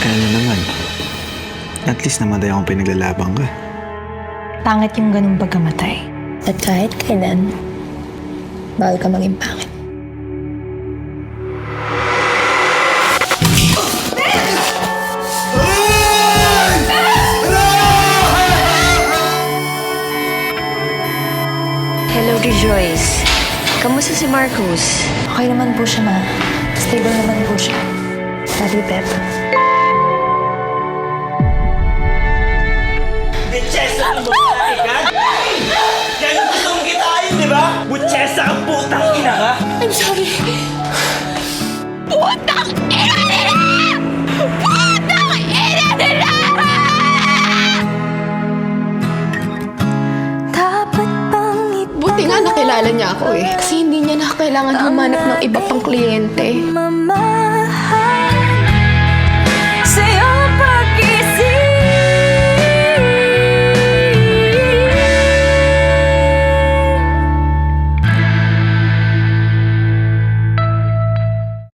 Kaya naman. At least namatay akong pinaglalabang ka. Pangit yung ganung pagkamatay. At kahit kailan, bawal ka maging pangit. Hello, Rejoice. Kamusta si Marcos? Okay naman po siya, ma. Stable naman po siya. Love you, Pep. Butchesa ang babae ka? Yan yung gusto mong kitain, di ba? Butchesa ang putang ina ka? I'm sorry. Putang ina nila! Putang ina nila! Dapat bang Buti nga nakilala niya ako eh. Kasi hindi niya na kailangan humanap ng iba pang kliyente. mama?